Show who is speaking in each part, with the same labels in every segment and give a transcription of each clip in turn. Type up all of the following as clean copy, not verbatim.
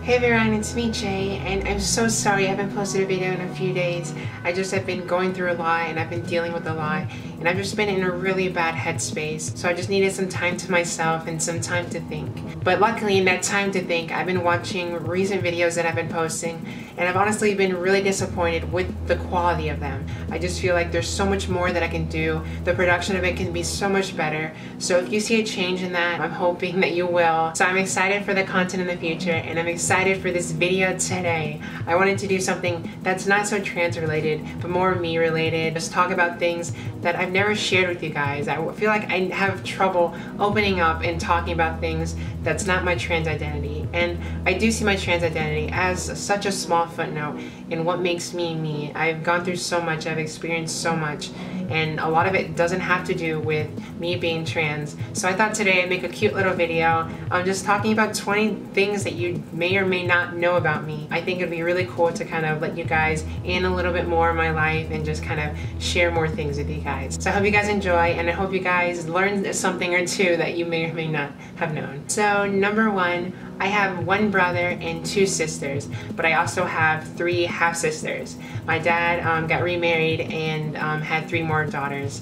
Speaker 1: Hey everyone, it's me Jay, and I'm so sorry I haven't posted a video in a few days. I just have been going through a lot and I've been dealing with a lot and I've just been in a really bad headspace. So I just needed some time to myself and some time to think. But luckily in that time to think, I've been watching recent videos that I've been posting and I've honestly been really disappointed with the quality of them. I just feel like there's so much more that I can do. The production of it can be so much better. So if you see a change in that, I'm hoping that you will. So I'm excited for the content in the future and I'm excited for this video today. I wanted to do something that's not so trans related, but more me related. Just talk about things that I've never shared with you guys. I feel like I have trouble opening up and talking about things that's not my trans identity. And I do see my trans identity as such a small footnote in what makes me me. I've gone through so much, I've experienced so much, and a lot of it doesn't have to do with me being trans. So I thought today I'd make a cute little video. I'm just talking about 20 things that you may or may not know about me. I think it'd be really cool to kind of let you guys in a little bit more of my life and just kind of share more things with you guys. So I hope you guys enjoy and I hope you guys learned something or two that you may or may not have known. So number one, I have one brother and two sisters, but I also have three half-sisters. My dad got remarried and had three more daughters.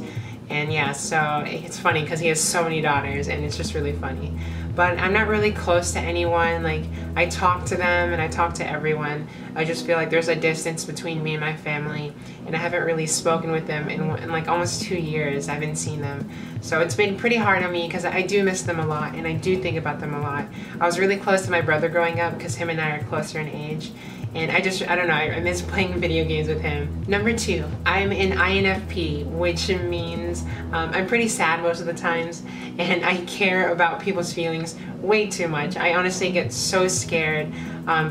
Speaker 1: And yeah, so it's funny because he has so many daughters and it's just really funny. But I'm not really close to anyone. Like, I talk to them and I talk to everyone. I just feel like there's a distance between me and my family and I haven't really spoken with them in like almost 2 years. I haven't seen them. So it's been pretty hard on me because I do miss them a lot and I do think about them a lot. I was really close to my brother growing up because him and I are closer in age. And I don't know, I miss playing video games with him. Number two, I'm an INFP, which means I'm pretty sad most of the times and I care about people's feelings way too much. I honestly get so scared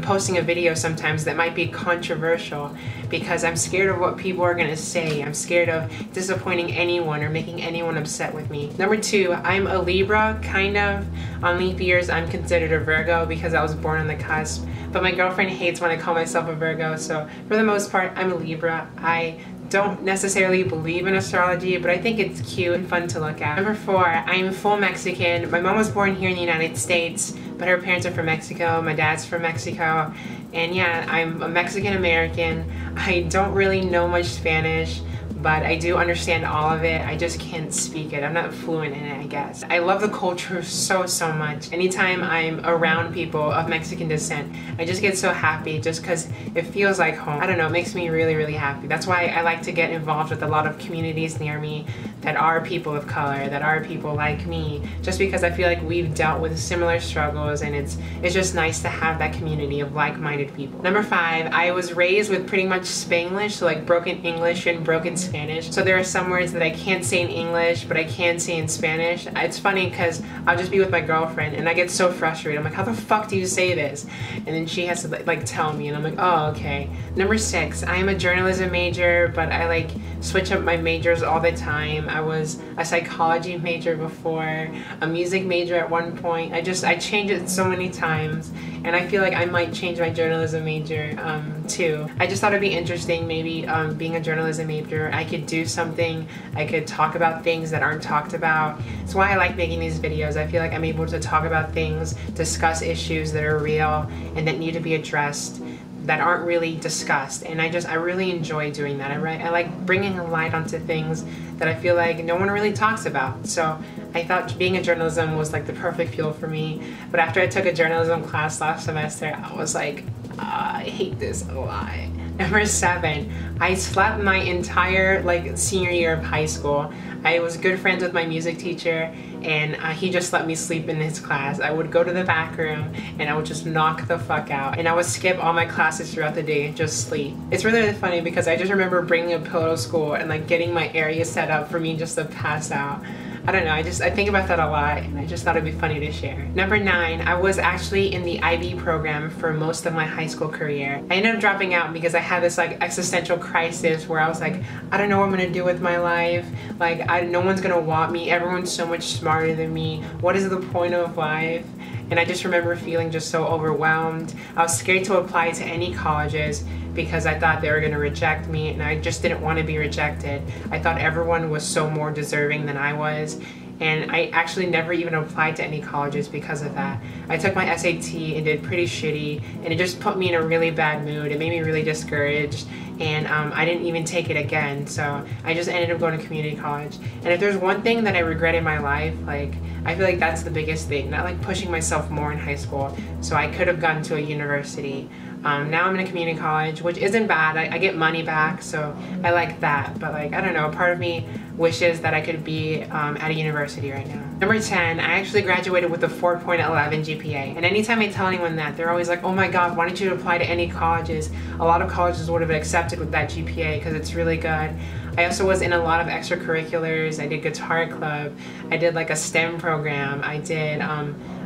Speaker 1: posting a video sometimes that might be controversial because I'm scared of what people are gonna say. I'm scared of disappointing anyone or making anyone upset with me. Number two, I'm a Libra, kind of. On leap years, I'm considered a Virgo because I was born on the cusp. But my girlfriend hates when I call myself a Virgo, so for the most part, I'm a Libra. I don't necessarily believe in astrology, but I think it's cute and fun to look at. Number four, I'm full Mexican. My mom was born here in the United States, but her parents are from Mexico. My dad's from Mexico. And yeah, I'm a Mexican American. I don't really know much Spanish, but I do understand all of it. I just can't speak it. I'm not fluent in it, I guess. I love the culture so much. Anytime I'm around people of Mexican descent, I just get so happy just because it feels like home. I don't know, it makes me really happy. That's why I like to get involved with a lot of communities near me that are people of color, that are people like me, just because I feel like we've dealt with similar struggles and it's just nice to have that community of like-minded people. Number five, I was raised with pretty much Spanglish, so like broken English and broken Spanish. So there are some words that I can't say in English, but I can say in Spanish. It's funny because I'll just be with my girlfriend and I get so frustrated. I'm like, how the fuck do you say this? And then she has to like tell me and I'm like, oh, okay. Number six, I am a journalism major, but I like switch up my majors all the time. I was a psychology major before, a music major at one point. I changed it so many times and I feel like I might change my journalism major too. I just thought it'd be interesting maybe being a journalism major. I could do something, I could talk about things that aren't talked about. That's why I like making these videos. I feel like I'm able to talk about things, discuss issues that are real and that need to be addressed, that aren't really discussed, and I really enjoy doing that. I like bringing a light onto things that I feel like no one really talks about. So I thought being a journalism was like the perfect field for me. But after I took a journalism class last semester, I was like, I hate this a lot. Number seven, I slept my entire like senior year of high school. I was good friends with my music teacher and he just let me sleep in his class. I would go to the back room and I would just knock the fuck out and I would skip all my classes throughout the day and just sleep. It's really funny because I just remember bringing a pillow to school and like getting my area set up for me just to pass out. I don't know, I think about that a lot and I just thought it'd be funny to share. Number nine, I was actually in the IB program for most of my high school career. I ended up dropping out because I had this like existential crisis where I was like, I don't know what I'm gonna do with my life. Like, no one's gonna want me. Everyone's so much smarter than me. What is the point of life? And I just remember feeling just so overwhelmed. I was scared to apply to any colleges because I thought they were gonna reject me and I just didn't want to be rejected. I thought everyone was so more deserving than I was. and I actually never even applied to any colleges because of that. I took my SAT and did pretty shitty, and it just put me in a really bad mood. It made me really discouraged, and I didn't even take it again, so I just ended up going to community college. And if there's one thing that I regret in my life, like, I feel like that's the biggest thing, not like pushing myself more in high school, so I could have gone to a university. Now I'm in a community college, which isn't bad. I get money back, so I like that, but like, I don't know, part of me wishes that I could be at a university right now. Number 10, I actually graduated with a 4.11 GPA, and anytime I tell anyone that, they're always like, oh my god, why don't you apply to any colleges? A lot of colleges would have accepted with that GPA because it's really good. I also was in a lot of extracurriculars. I did guitar club, I did like a STEM program, I did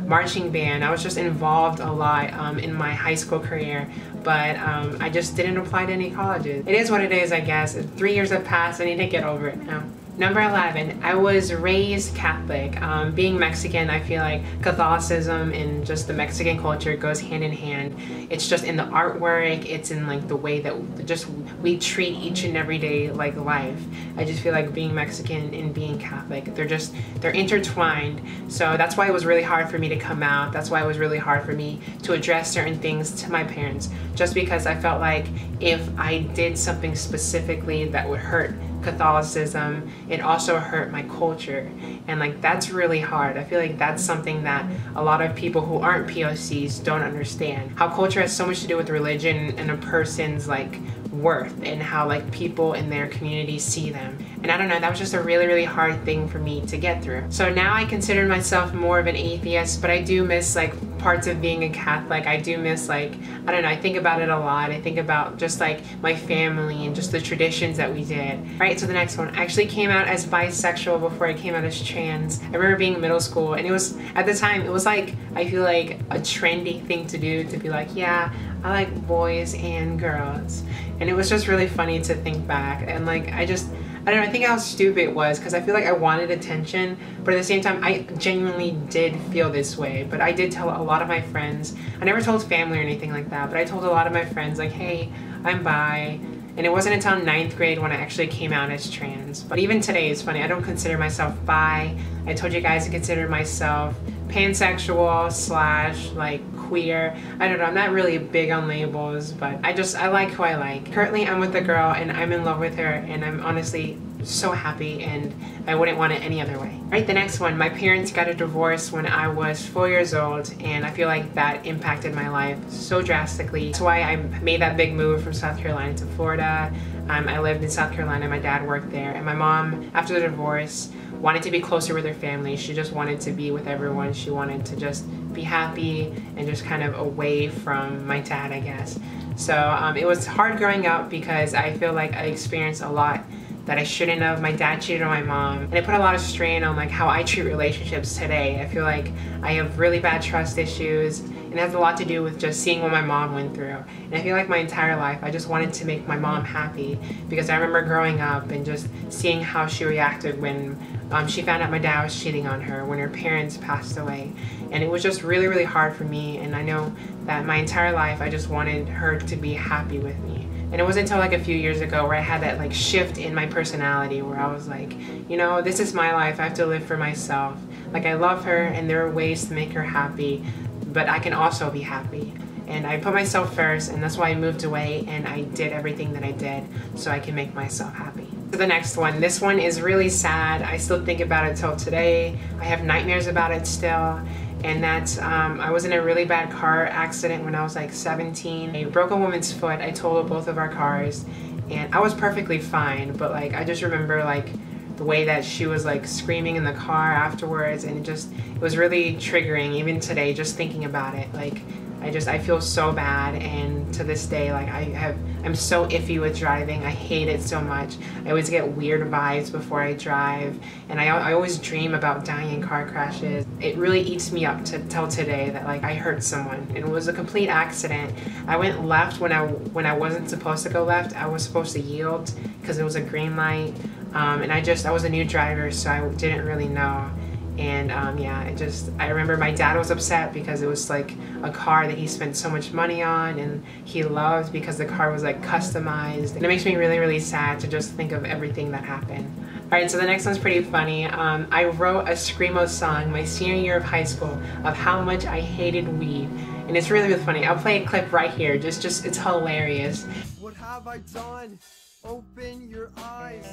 Speaker 1: marching band. I was just involved a lot in my high school career, but I just didn't apply to any colleges. It is what it is, I guess. 3 years have passed, I need to get over it now. Number 11, I was raised Catholic. Being Mexican, I feel like Catholicism and just the Mexican culture goes hand in hand. It's just in the artwork, it's in like the way that just we treat each and every day like life. I just feel like being Mexican and being Catholic, they're intertwined. So that's why it was really hard for me to come out. That's why it was really hard for me to address certain things to my parents, just because I felt like if I did something specifically that would hurt Catholicism, it also hurt my culture, and like that's really hard. I feel like that's something that a lot of people who aren't POCs don't understand. How culture has so much to do with religion and a person's like worth and how like people in their community see them. And I don't know, that was just a really hard thing for me to get through. So now I consider myself more of an atheist, but I do miss like parts of being a Catholic. I do miss like, I don't know, I think about it a lot. I think about just like my family and just the traditions that we did. Right, so the next one, I actually came out as bisexual before I came out as trans. I remember being in middle school, and it was, at the time, it was like, I feel like a trendy thing to do, to be like, yeah, I like boys and girls. And it was just really funny to think back, and like, I don't know, I think how stupid it was, because I feel like I wanted attention, but at the same time, I genuinely did feel this way. But I did tell a lot of my friends. I never told family or anything like that, but I told a lot of my friends, like, hey, I'm bi. And it wasn't until 9th grade when I actually came out as trans. But even today, it's funny, I don't consider myself bi. I told you guys to consider myself pansexual / like queer. I don't know, I'm not really big on labels, but I like who I like. Currently, I'm with a girl and I'm in love with her, and I'm honestly so happy, and I wouldn't want it any other way. Right, the next one, my parents got a divorce when I was 4 years old, and I feel like that impacted my life so drastically. That's why I made that big move from South Carolina to Florida. I lived in South Carolina, my dad worked there, and my mom, after the divorce, wanted to be closer with her family. She just wanted to be with everyone. She wanted to just be happy and just kind of away from my dad, I guess. So it was hard growing up because I feel like I experienced a lot that I shouldn't have. My dad cheated on my mom, and it put a lot of strain on like how I treat relationships today. I feel like I have really bad trust issues, and it has a lot to do with just seeing what my mom went through. And I feel like my entire life I just wanted to make my mom happy, because I remember growing up and just seeing how she reacted when she found out my dad was cheating on her, when her parents passed away. And it was just really hard for me, and I know that my entire life I just wanted her to be happy with me. And it wasn't until like a few years ago where I had that like shift in my personality, where I was like, you know, this is my life, I have to live for myself. Like, I love her and there are ways to make her happy, but I can also be happy. And I put myself first, and that's why I moved away and I did everything that I did so I can make myself happy. So the next one, this one is really sad. I still think about it till today. I have nightmares about it still. And that's, I was in a really bad car accident when I was like 17. I broke a woman's foot. I totaled both of our cars, and I was perfectly fine, but like I just remember like the way that she was like screaming in the car afterwards, and it was really triggering even today just thinking about it. Like I feel so bad, and to this day, like I'm so iffy with driving. I hate it so much. I always get weird vibes before I drive, and I always dream about dying in car crashes. It really eats me up to till today that like I hurt someone, and it was a complete accident. I went left when I wasn't supposed to go left. I was supposed to yield because it was a green light, and I was a new driver, so I didn't really know. And yeah, I remember my dad was upset because it was like a car that he spent so much money on and he loved, because the car was like customized. And it makes me really sad to just think of everything that happened. Alright, so the next one's pretty funny. I wrote a Screamo song my senior year of high school of how much I hated weed. And it's really, really funny. I'll play a clip right here. Just it's hilarious.
Speaker 2: What have I done? Open your eyes.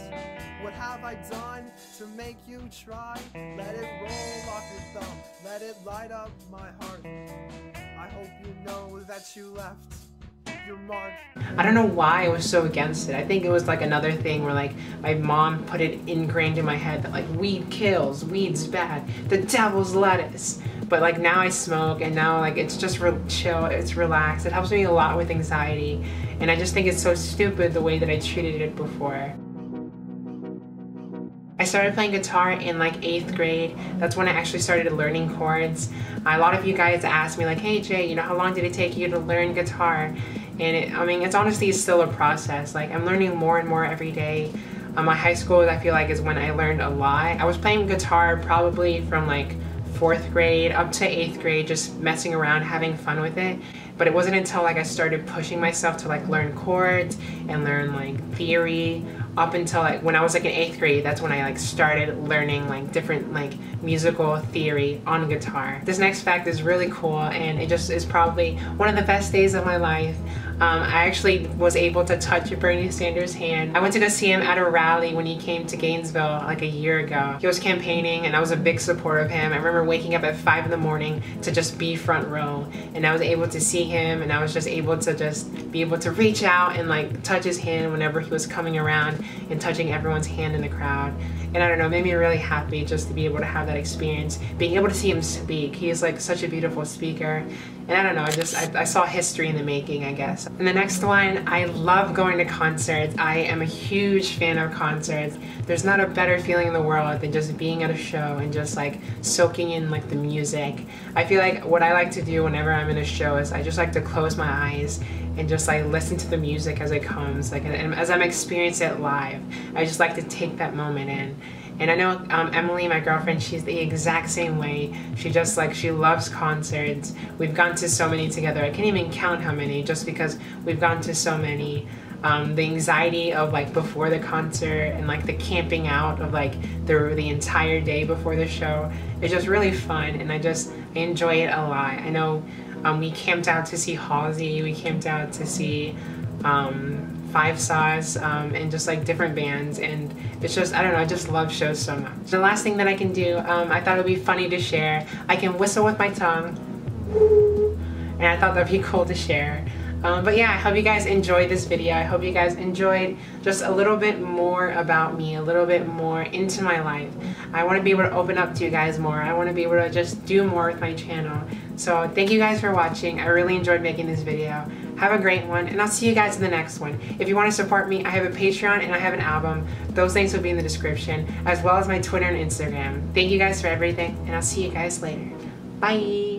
Speaker 2: What have I done to make you try? Let it roll off your thumb. Let it light up my heart. I hope you know that you left your mark.
Speaker 1: I don't know why I was so against it. I think it was like another thing where like my mom put it ingrained in my head that like weed kills, weed's bad, the devil's lettuce. But like now I smoke and now like it's just real chill, it's relaxed. It helps me a lot with anxiety. And I just think it's so stupid the way that I treated it before. I started playing guitar in like 8th grade. That's when I actually started learning chords. A lot of you guys asked me like, hey Jay, you know, how long did it take you to learn guitar? And I mean, it's honestly still a process. Like I'm learning more and more every day. My high school, I feel like, is when I learned a lot. I was playing guitar probably from like 4th grade up to 8th grade, just messing around, having fun with it. But it wasn't until like I started pushing myself to like learn chords and learn like theory, up until like when I was like in 8th grade, that's when I like started learning like different like musical theory on guitar. This next fact is really cool and it just is probably one of the best days of my life. I actually was able to touch Bernie Sanders' hand. I went to go see him at a rally when he came to Gainesville like a year ago. He was campaigning and I was a big supporter of him. I remember waking up at 5 in the morning to just be front row, and I was able to see him, and I was just able to be able to reach out and like touch his hand whenever he was coming around and touching everyone's hand in the crowd. And I don't know, it made me really happy just to be able to have that experience, being able to see him speak. He is like such a beautiful speaker. And I don't know, I saw history in the making, I guess. And the next one, I love going to concerts. I am a huge fan of concerts. There's not a better feeling in the world than just being at a show and just like soaking in like the music. I feel like what I like to do whenever I'm in a show is I just like to close my eyes and just like listen to the music as it comes, like, and as I'm experiencing it live. I just like to take that moment in. And I know Emily, my girlfriend, she's the exact same way. She just like, she loves concerts. We've gone to so many together. I can't even count how many, just because we've gone to so many. The anxiety of like before the concert and like the camping out of like the entire day before the show is just really fun, and I enjoy it a lot. I know we camped out to see Halsey, we camped out to see Five Sauce, and just like different bands, and it's just, I don't know, I just love shows so much. The last thing that I can do, I thought it would be funny to share. I can whistle with my tongue, and I thought that'd be cool to share. But yeah, I hope you guys enjoyed this video. I hope you guys enjoyed just a little bit more about me, a little bit more into my life. I want to be able to open up to you guys more. I want to be able to just do more with my channel. So thank you guys for watching. I really enjoyed making this video. Have a great one, and I'll see you guys in the next one. If you want to support me, I have a Patreon and I have an album. Those links will be in the description, as well as my Twitter and Instagram. Thank you guys for everything, and I'll see you guys later. Bye!